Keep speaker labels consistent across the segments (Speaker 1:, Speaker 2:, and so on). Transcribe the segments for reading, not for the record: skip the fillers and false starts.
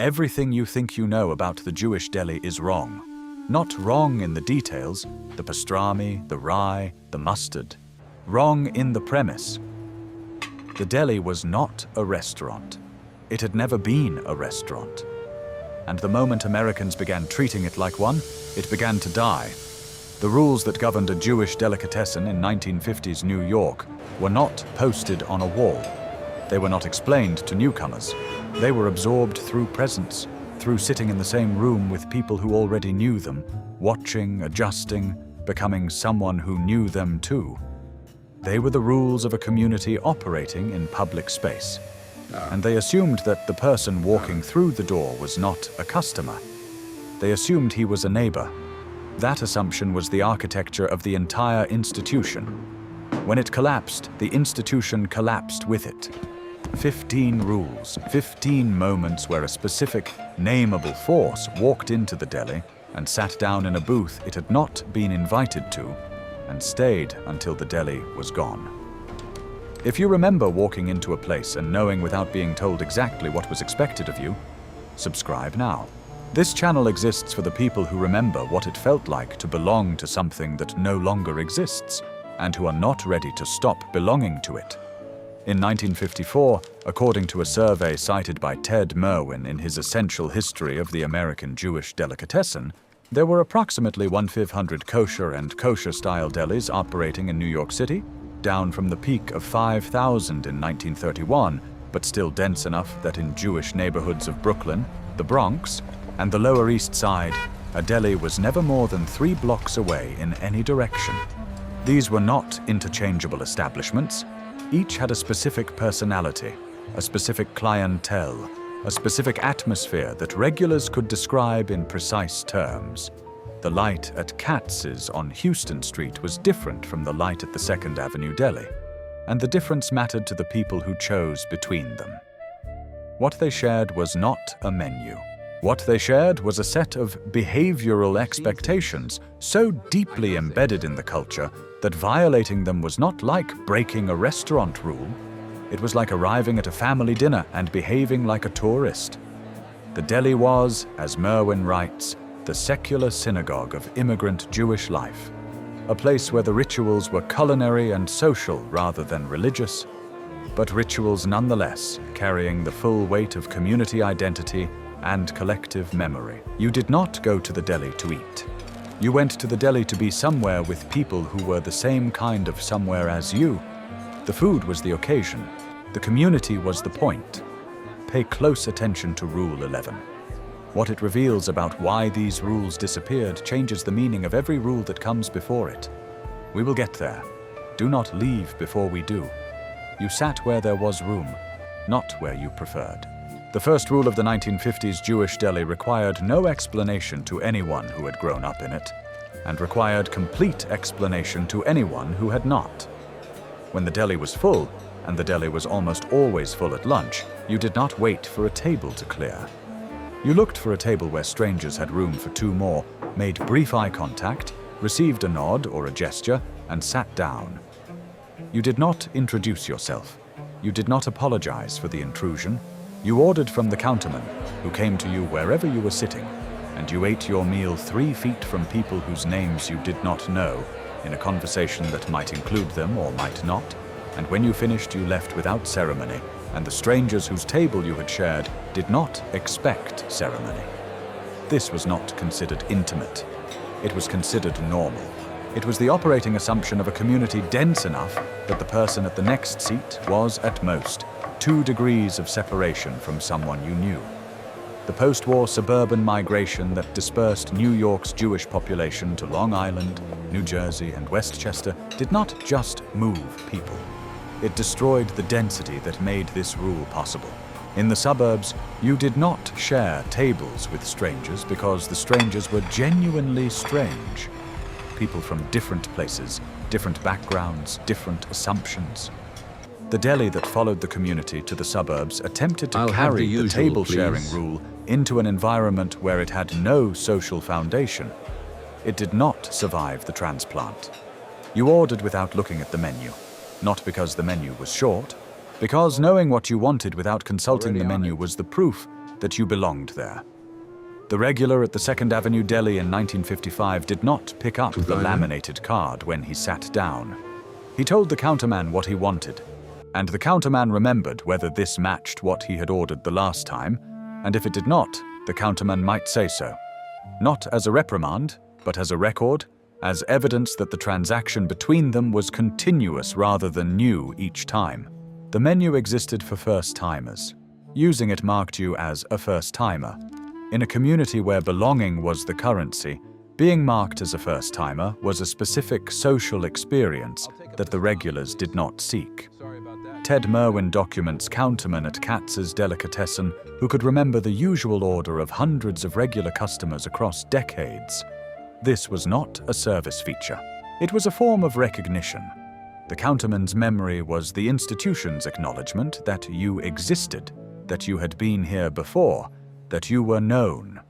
Speaker 1: Everything you think you know about the Jewish deli is wrong. Not wrong in the details, the pastrami, the rye, the mustard. Wrong in the premise. The deli was not a restaurant. It had never been a restaurant. And the moment Americans began treating it like one, it began to die. The rules that governed a Jewish delicatessen in 1950s New York were not posted on a wall. They were not explained to newcomers. They were absorbed through presence, through sitting in the same room with people who already knew them, watching, adjusting, becoming someone who knew them too. They were the rules of a community operating in public space. And they assumed that the person walking through the door was not a customer. They assumed he was a neighbor. That assumption was the architecture of the entire institution. When it collapsed, the institution collapsed with it. 15 rules, 15 moments where a specific, nameable force walked into the deli and sat down in a booth it had not been invited to, and stayed until the deli was gone. If you remember walking into a place and knowing without being told exactly what was expected of you, subscribe now. This channel exists for the people who remember what it felt like to belong to something that no longer exists, and who are not ready to stop belonging to it. In 1954, according to a survey cited by Ted Merwin in his Essential History of the American Jewish Delicatessen, there were approximately 1,500 kosher and kosher-style delis operating in New York City, down from the peak of 5,000 in 1931, but still dense enough that in Jewish neighborhoods of Brooklyn, the Bronx, and the Lower East Side, a deli was never more than 3 blocks away in any direction. These were not interchangeable establishments. Each had a specific personality, a specific clientele, a specific atmosphere that regulars could describe in precise terms. The light at Katz's on Houston Street was different from the light at the 2nd Avenue Deli, and the difference mattered to the people who chose between them. What they shared was not a menu. What they shared was a set of behavioral expectations so deeply embedded in the culture that violating them was not like breaking a restaurant rule. It was like arriving at a family dinner and behaving like a tourist. The deli was, as Merwin writes, the secular synagogue of immigrant Jewish life, a place where the rituals were culinary and social rather than religious, but rituals nonetheless, carrying the full weight of community identity and collective memory. You did not go to the deli to eat. You went to the deli to be somewhere with people who were the same kind of somewhere as you. The food was the occasion. The community was the point. Pay close attention to Rule 11. What it reveals about why these rules disappeared changes the meaning of every rule that comes before it. We will get there. Do not leave before we do. You sat where there was room, not where you preferred. The first rule of the 1950s Jewish deli required no explanation to anyone who had grown up in it, and required complete explanation to anyone who had not. When the deli was full, and the deli was almost always full at lunch, you did not wait for a table to clear. You looked for a table where strangers had room for 2 more, made brief eye contact, received a nod or a gesture, and sat down. You did not introduce yourself. You did not apologize for the intrusion. You ordered from the counterman, who came to you wherever you were sitting, and you ate your meal 3 feet from people whose names you did not know, in a conversation that might include them or might not, and when you finished you left without ceremony, and the strangers whose table you had shared did not expect ceremony. This was not considered intimate. It was considered normal. It was the operating assumption of a community dense enough that the person at the next seat was, at most, 2 degrees of separation from someone you knew. The post-war suburban migration that dispersed New York's Jewish population to Long Island, New Jersey, and Westchester did not just move people. It destroyed the density that made this rule possible. In the suburbs, you did not share tables with strangers because the strangers were genuinely strange. People from different places, different backgrounds, different assumptions. The deli that followed the community to the suburbs attempted to carry the table-sharing rule into an environment where it had no social foundation. It did not survive the transplant. You ordered without looking at the menu, not because the menu was short, because knowing what you wanted without consulting the menu was the proof that you belonged there. The regular at the 2nd Avenue Deli in 1955 did not pick up the laminated card when he sat down. He told the counterman what he wanted, and the counterman remembered whether this matched what he had ordered the last time, and if it did not, the counterman might say so. Not as a reprimand, but as a record, as evidence that the transaction between them was continuous rather than new each time. The menu existed for first-timers. Using it marked you as a first-timer. In a community where belonging was the currency, being marked as a first-timer was a specific social experience that the regulars did not seek. Ted Merwin documents counterman at Katz's Delicatessen who could remember the usual order of hundreds of regular customers across decades. This was not a service feature. It was a form of recognition. The counterman's memory was the institution's acknowledgement that you existed, that you had been here before, that you were known.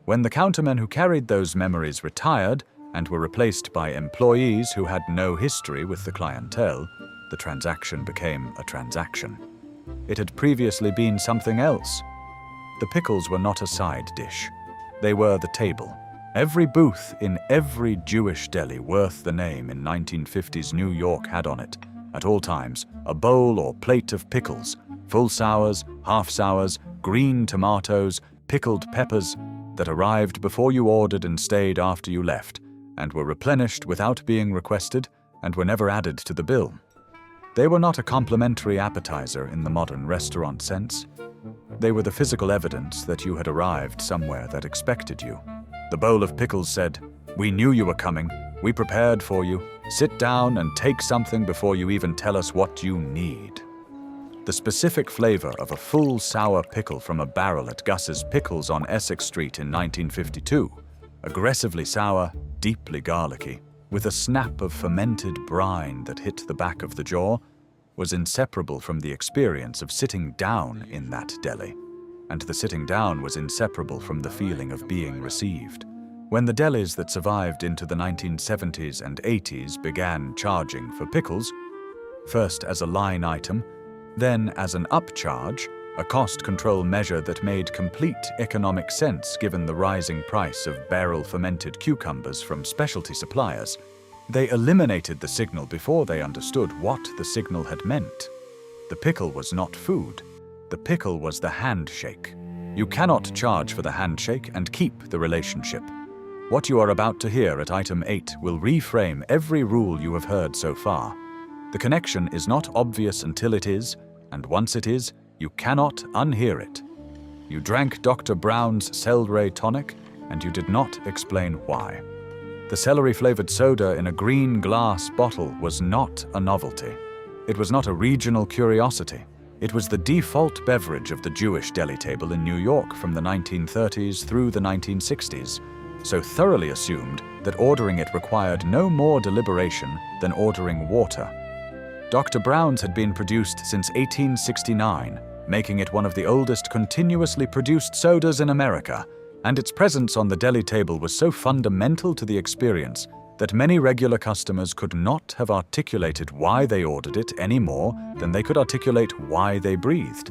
Speaker 1: When the countermen who carried those memories retired and were replaced by employees who had no history with the clientele, the transaction became a transaction. It had previously been something else. The pickles were not a side dish. They were the table. Every booth in every Jewish deli worth the name in 1950s New York had on it, at all times, a bowl or plate of pickles, full sours, half sours, green tomatoes, pickled peppers, that arrived before you ordered and stayed after you left, and were replenished without being requested and were never added to the bill. They were not a complimentary appetizer in the modern restaurant sense. They were the physical evidence that you had arrived somewhere that expected you. The bowl of pickles said, "We knew you were coming. We prepared for you. Sit down and take something before you even tell us what you need." The specific flavor of a full sour pickle from a barrel at Gus's Pickles on Essex Street in 1952, aggressively sour, deeply garlicky, with a snap of fermented brine that hit the back of the jaw, was inseparable from the experience of sitting down in that deli. And the sitting down was inseparable from the feeling of being received. When the delis that survived into the 1970s and 80s began charging for pickles, first as a line item, then as an upcharge, a cost control measure that made complete economic sense given the rising price of barrel-fermented cucumbers from specialty suppliers, they eliminated the signal before they understood what the signal had meant. The pickle was not food. The pickle was the handshake. You cannot charge for the handshake and keep the relationship. What you are about to hear at item 8 will reframe every rule you have heard so far. The connection is not obvious until it is, and once it is, you cannot unhear it. You drank Dr. Brown's Cel-Ray tonic, and you did not explain why. The celery-flavored soda in a green glass bottle was not a novelty. It was not a regional curiosity. It was the default beverage of the Jewish deli table in New York from the 1930s through the 1960s, so thoroughly assumed that ordering it required no more deliberation than ordering water. Dr. Brown's had been produced since 1869, making it one of the oldest continuously produced sodas in America, and its presence on the deli table was so fundamental to the experience that many regular customers could not have articulated why they ordered it any more than they could articulate why they breathed.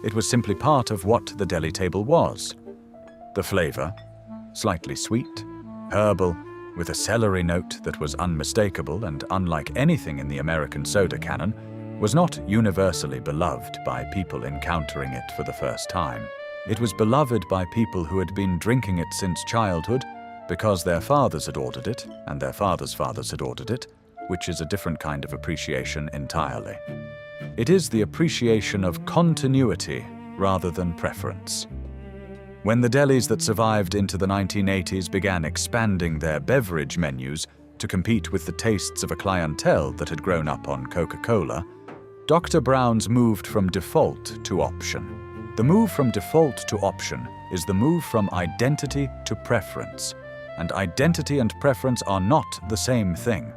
Speaker 1: It was simply part of what the deli table was. The flavor, slightly sweet, herbal, with a celery note that was unmistakable and unlike anything in the American soda canon, was not universally beloved by people encountering it for the first time. It was beloved by people who had been drinking it since childhood because their fathers had ordered it and their fathers' fathers had ordered it, which is a different kind of appreciation entirely. It is the appreciation of continuity rather than preference. When the delis that survived into the 1980s began expanding their beverage menus to compete with the tastes of a clientele that had grown up on Coca-Cola, Dr. Brown's moved from default to option. The move from default to option is the move from identity to preference, and identity and preference are not the same thing.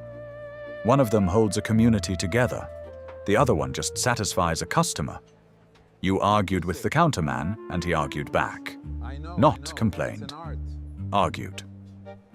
Speaker 1: One of them holds a community together. The other one just satisfies a customer. You argued with the counterman, and he argued back. Not complained. Argued.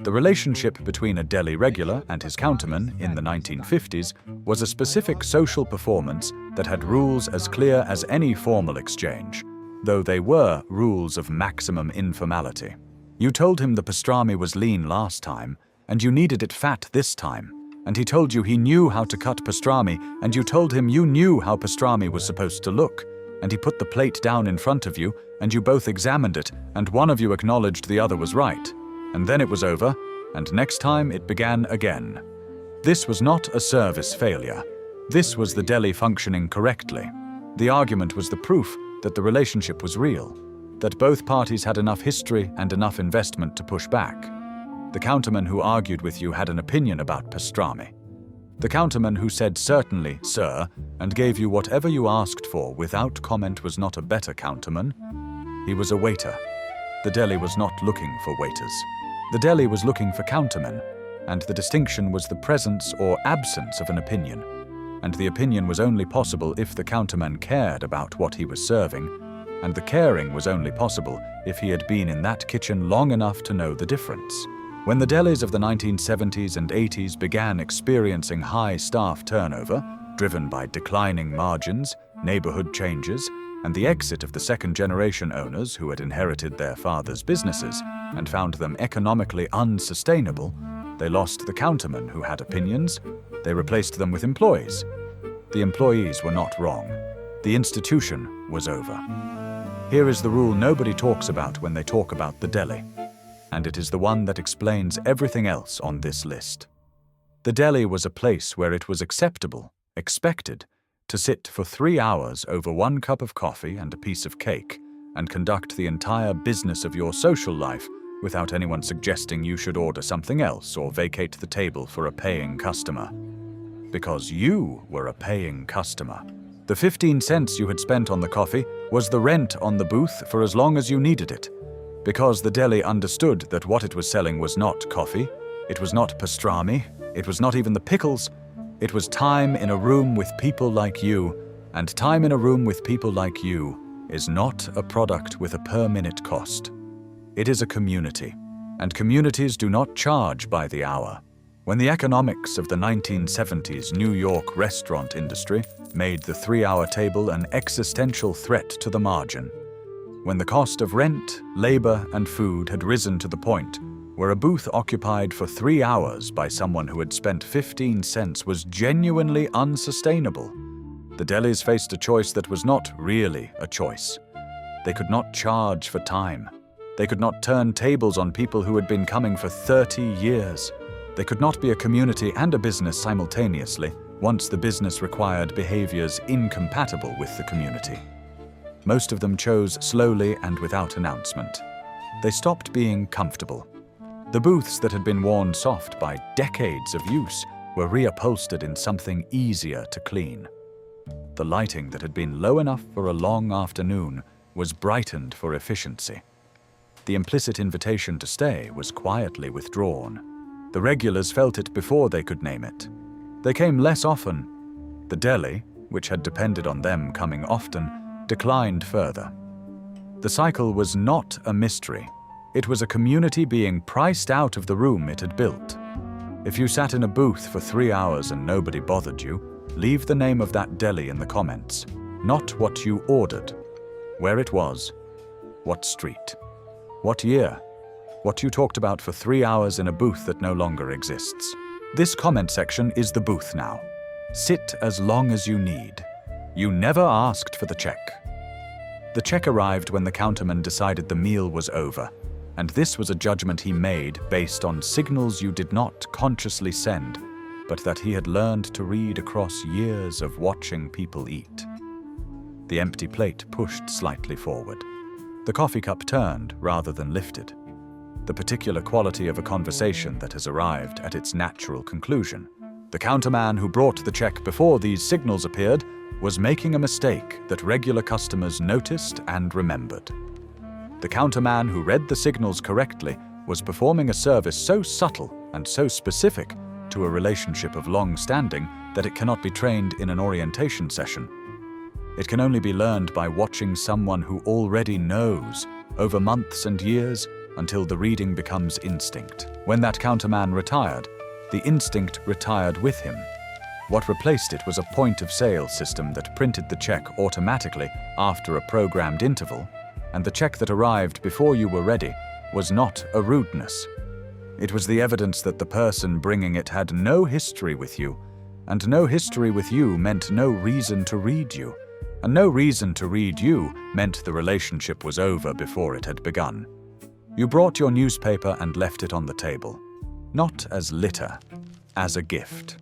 Speaker 1: The relationship between a deli regular and his counterman in the 1950s was a specific social performance that had rules as clear as any formal exchange. though they were rules of maximum informality. You told him the pastrami was lean last time, and you needed it fat this time, and he told you he knew how to cut pastrami, and you told him you knew how pastrami was supposed to look, and he put the plate down in front of you, and you both examined it, and one of you acknowledged the other was right. And then it was over, and next time it began again. This was not a service failure. This was the deli functioning correctly. The argument was the proof that the relationship was real, that both parties had enough history and enough investment to push back. The counterman who argued with you had an opinion about pastrami. The counterman who said certainly, sir, and gave you whatever you asked for without comment was not a better counterman. He was a waiter. The deli was not looking for waiters. The deli was looking for countermen, and the distinction was the presence or absence of an opinion. And the opinion was only possible if the counterman cared about what he was serving, and the caring was only possible if he had been in that kitchen long enough to know the difference. When the delis of the 1970s and 80s began experiencing high staff turnover, driven by declining margins, neighborhood changes, and the exit of the second-generation owners who had inherited their fathers' businesses and found them economically unsustainable, they lost the countermen who had opinions. They replaced them with employees. The employees were not wrong. The institution was over. Here is the rule nobody talks about when they talk about the deli, and it is the one that explains everything else on this list. The deli was a place where it was acceptable, expected, to sit for 3 hours over 1 cup of coffee and a piece of cake and conduct the entire business of your social life without anyone suggesting you should order something else or vacate the table for a paying customer. Because you were a paying customer. The 15 cents you had spent on the coffee was the rent on the booth for as long as you needed it. Because the deli understood that what it was selling was not coffee, it was not pastrami, it was not even the pickles, it was time in a room with people like you, and time in a room with people like you is not a product with a per-minute cost. It is a community, and communities do not charge by the hour. When the economics of the 1970s New York restaurant industry made the 3-hour table an existential threat to the margin, when the cost of rent, labor, and food had risen to the point where a booth occupied for 3 hours by someone who had spent 15 cents was genuinely unsustainable, the delis faced a choice that was not really a choice. They could not charge for time. They could not turn tables on people who had been coming for 30 years. They could not be a community and a business simultaneously once the business required behaviors incompatible with the community. Most of them chose slowly and without announcement. They stopped being comfortable. The booths that had been worn soft by decades of use were reupholstered in something easier to clean. The lighting that had been low enough for a long afternoon was brightened for efficiency. The implicit invitation to stay was quietly withdrawn. The regulars felt it before they could name it. They came less often. The deli, which had depended on them coming often, declined further. The cycle was not a mystery. It was a community being priced out of the room it had built. If you sat in a booth for 3 hours and nobody bothered you, leave the name of that deli in the comments. Not what you ordered, where it was, what street, what year, what you talked about for 3 hours in a booth that no longer exists. This comment section is the booth now. Sit as long as you need. You never asked for the check. The check arrived when the counterman decided the meal was over, and this was a judgment he made based on signals you did not consciously send, but that he had learned to read across years of watching people eat. The empty plate pushed slightly forward. The coffee cup turned rather than lifted. The particular quality of a conversation that has arrived at its natural conclusion. The counterman who brought the check before these signals appeared was making a mistake that regular customers noticed and remembered. The counterman who read the signals correctly was performing a service so subtle and so specific to a relationship of long standing that it cannot be trained in an orientation session. It can only be learned by watching someone who already knows over months and years until the reading becomes instinct. When that counterman retired, the instinct retired with him. What replaced it was a point-of-sale system that printed the check automatically after a programmed interval, and the check that arrived before you were ready was not a rudeness. It was the evidence that the person bringing it had no history with you, and no history with you meant no reason to read you, and no reason to read you meant the relationship was over before it had begun. You brought your newspaper and left it on the table, not as litter, as a gift.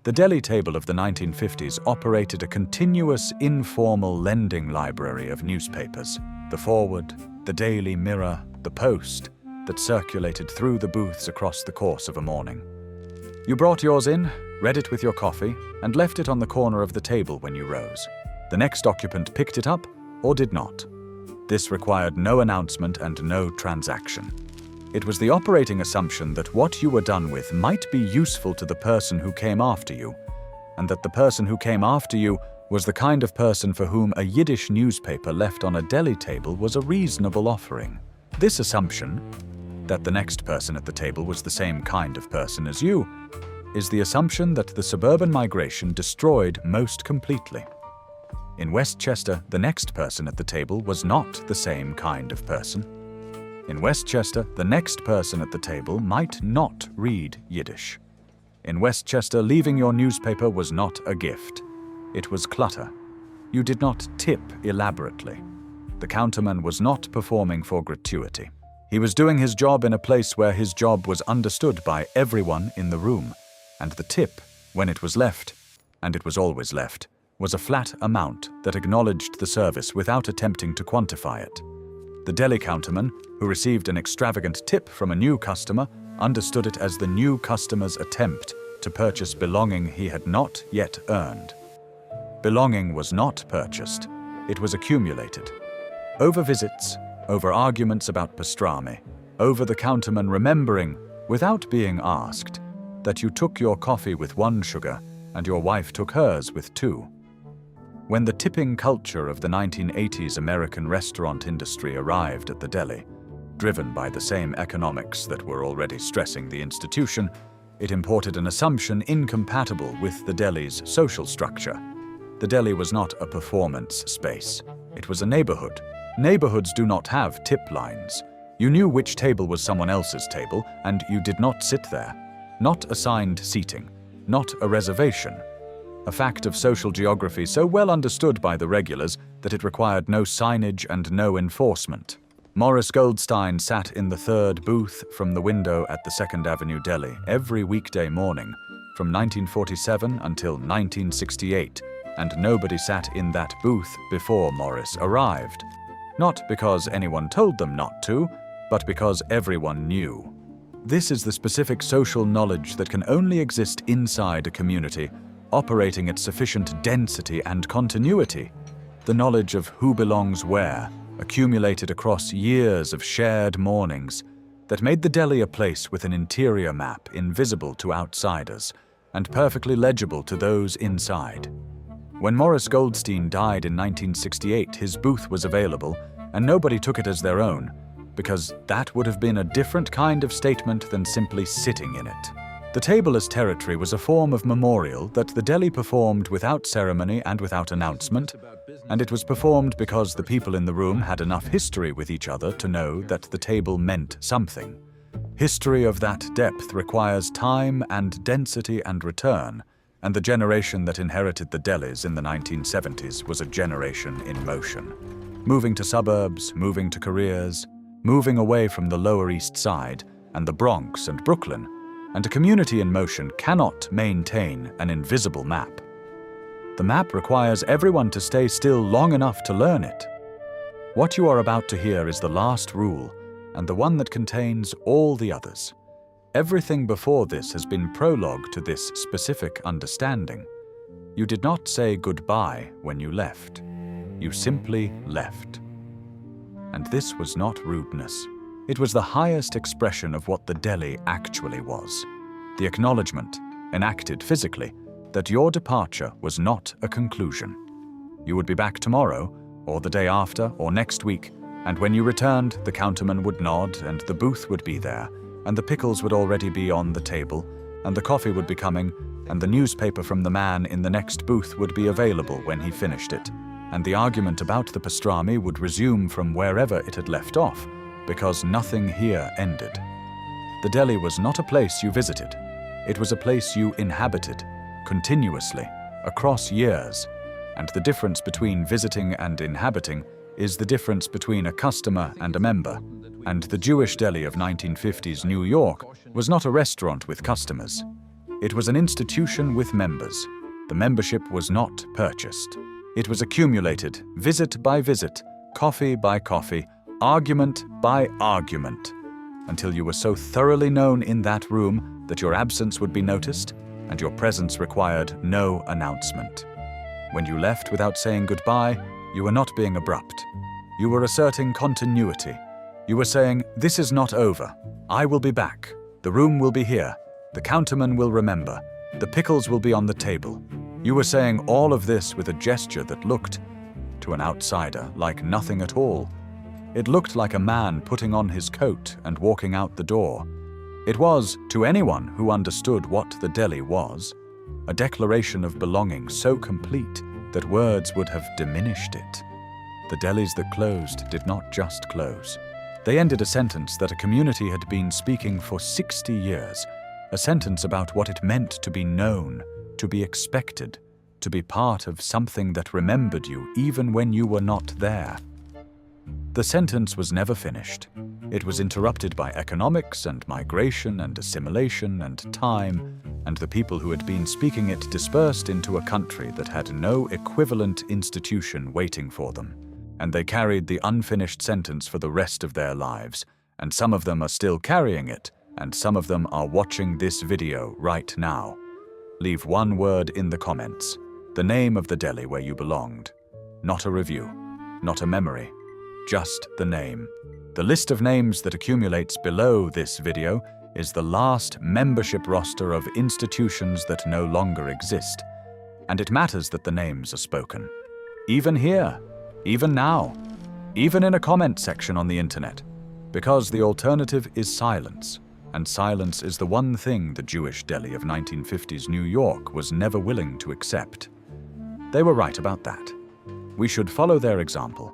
Speaker 1: The Deli table of the 1950s operated a continuous, informal lending library of newspapers, the Forward, the Daily Mirror, the Post, that circulated through the booths across the course of a morning. You brought yours in, read it with your coffee, and left it on the corner of the table when you rose. The next occupant picked it up or did not. This required no announcement and no transaction. It was the operating assumption that what you were done with might be useful to the person who came after you, and that the person who came after you was the kind of person for whom a Yiddish newspaper left on a deli table was a reasonable offering. This assumption, that the next person at the table was the same kind of person as you, is the assumption that the suburban migration destroyed most completely. In Westchester, the next person at the table was not the same kind of person. In Westchester, the next person at the table might not read Yiddish. In Westchester, leaving your newspaper was not a gift. It was clutter. You did not tip elaborately. The counterman was not performing for gratuity. He was doing his job in a place where his job was understood by everyone in the room, and the tip, when it was left, and it was always left, was a flat amount that acknowledged the service without attempting to quantify it. The deli counterman, who received an extravagant tip from a new customer, understood it as the new customer's attempt to purchase belonging he had not yet earned. Belonging was not purchased, it was accumulated. Over visits, over arguments about pastrami, over the counterman remembering, without being asked, that you took your coffee with 1 sugar and your wife took hers with 2. When the tipping culture of the 1980s American restaurant industry arrived at the deli, driven by the same economics that were already stressing the institution, it imported an assumption incompatible with the deli's social structure. The deli was not a performance space. It was a neighborhood. Neighborhoods do not have tip lines. You knew which table was someone else's table, and you did not sit there. Not assigned seating. Not a reservation. A fact of social geography so well understood by the regulars that it required no signage and no enforcement. Morris Goldstein sat in the 3rd booth from the window at the 2nd Avenue Deli every weekday morning from 1947 until 1968, and nobody sat in that booth before Morris arrived. Not because anyone told them not to, but because everyone knew. This is the specific social knowledge that can only exist inside a community, operating at sufficient density and continuity. The knowledge of who belongs where, accumulated across years of shared mornings, that made the deli a place with an interior map invisible to outsiders and perfectly legible to those inside. When Morris Goldstein died in 1968, his booth was available, and nobody took it as their own, because that would have been a different kind of statement than simply sitting in it. The table as territory was a form of memorial that the deli performed without ceremony and without announcement, and it was performed because the people in the room had enough history with each other to know that the table meant something. History of that depth requires time and density and return, and the generation that inherited the delis in the 1970s was a generation in motion. Moving to suburbs, moving to careers, moving away from the Lower East Side and the Bronx and Brooklyn, and a community in motion cannot maintain an invisible map. The map requires everyone to stay still long enough to learn it. What you are about to hear is the last rule, and the one that contains all the others. Everything before this has been prologue to this specific understanding. You did not say goodbye when you left. You simply left. And this was not rudeness. It was the highest expression of what the deli actually was. The acknowledgement, enacted physically, that your departure was not a conclusion. You would be back tomorrow, or the day after, or next week, and when you returned, the counterman would nod, and the booth would be there, and the pickles would already be on the table, and the coffee would be coming, and the newspaper from the man in the next booth would be available when he finished it, and the argument about the pastrami would resume from wherever it had left off, because nothing here ended. The deli was not a place you visited. It was a place you inhabited, continuously, across years, and the difference between visiting and inhabiting is the difference between a customer and a member. And the Jewish deli of 1950s New York was not a restaurant with customers. It was an institution with members. The membership was not purchased. It was accumulated, visit by visit, coffee by coffee, argument by argument, until you were so thoroughly known in that room that your absence would be noticed and your presence required no announcement. When you left without saying goodbye, you were not being abrupt. You were asserting continuity. You were saying, "This is not over. I will be back. The room will be here. The counterman will remember. The pickles will be on the table." You were saying all of this with a gesture that looked, to an outsider, like nothing at all. It looked like a man putting on his coat and walking out the door. It was, to anyone who understood what the deli was, a declaration of belonging so complete that words would have diminished it. The delis that closed did not just close. They ended a sentence that a community had been speaking for 60 years, a sentence about what it meant to be known, to be expected, to be part of something that remembered you even when you were not there. The sentence was never finished. It was interrupted by economics and migration and assimilation and time, and the people who had been speaking it dispersed into a country that had no equivalent institution waiting for them. And they carried the unfinished sentence for the rest of their lives, and some of them are still carrying it, and some of them are watching this video right now. Leave one word in the comments, the name of the deli where you belonged. Not a review, not a memory, just the name. The list of names that accumulates below this video is the last membership roster of institutions that no longer exist. And it matters that the names are spoken. Even here, even now, even in a comment section on the internet, because the alternative is silence, and silence is the one thing the Jewish deli of 1950s New York was never willing to accept. They were right about that. We should follow their example.